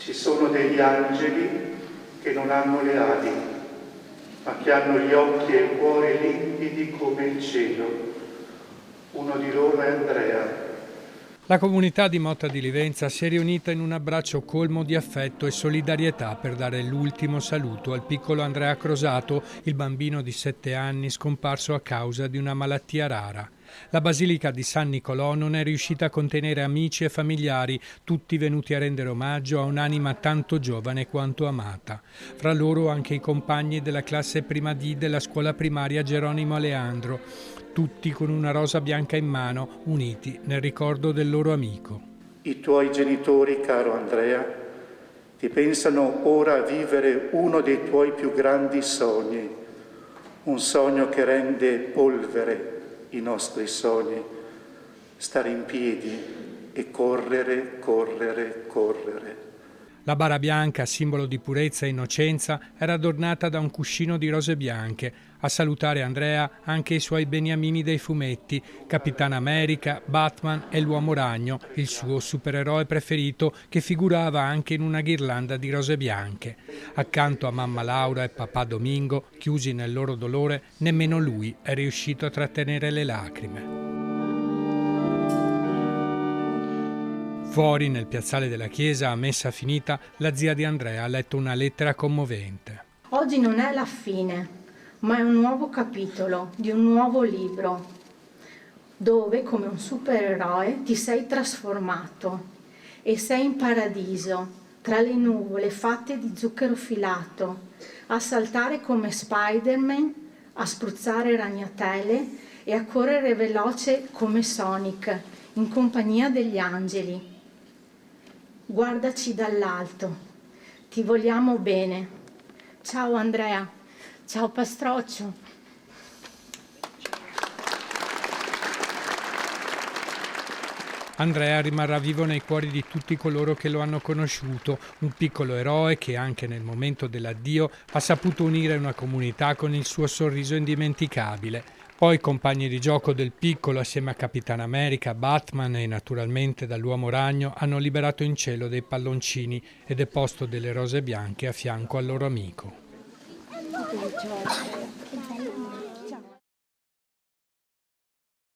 Ci sono degli angeli che non hanno le ali, ma che hanno gli occhi e il cuore limpidi come il cielo. Uno di loro è Andrea. La comunità di Motta di Livenza si è riunita in un abbraccio colmo di affetto e solidarietà per dare l'ultimo saluto al piccolo Andrea Crosato, il bambino di 7 anni scomparso a causa di una malattia rara. La Basilica di San Nicolò non è riuscita a contenere amici e familiari, tutti venuti a rendere omaggio a un'anima tanto giovane quanto amata. Fra loro anche i compagni della classe prima D della scuola primaria Geronimo Aleandro, tutti con una rosa bianca in mano, uniti nel ricordo del loro amico. I tuoi genitori, caro Andrea, ti pensano ora a vivere uno dei tuoi più grandi sogni, un sogno che rende polvere i nostri sogni, stare in piedi e correre, correre, correre. La bara bianca, simbolo di purezza e innocenza, era adornata da un cuscino di rose bianche. A salutare Andrea anche i suoi beniamini dei fumetti, Capitan America, Batman e l'Uomo Ragno, il suo supereroe preferito che figurava anche in una ghirlanda di rose bianche. Accanto a mamma Laura e papà Domingo, chiusi nel loro dolore, nemmeno lui è riuscito a trattenere le lacrime. Fuori, nel piazzale della chiesa, a messa finita, la zia di Andrea ha letto una lettera commovente. Oggi non è la fine, ma è un nuovo capitolo di un nuovo libro, dove come un supereroe ti sei trasformato e sei in paradiso, tra le nuvole fatte di zucchero filato, a saltare come Spider-Man, a spruzzare ragnatele e a correre veloce come Sonic, in compagnia degli angeli. Guardaci dall'alto, ti vogliamo bene. Ciao Andrea, ciao Pastrocchio. Andrea rimarrà vivo nei cuori di tutti coloro che lo hanno conosciuto, un piccolo eroe che anche nel momento dell'addio ha saputo unire una comunità con il suo sorriso indimenticabile. Poi compagni di gioco del piccolo assieme a Capitan America, Batman e naturalmente dall'Uomo Ragno hanno liberato in cielo dei palloncini e deposto delle rose bianche a fianco al loro amico.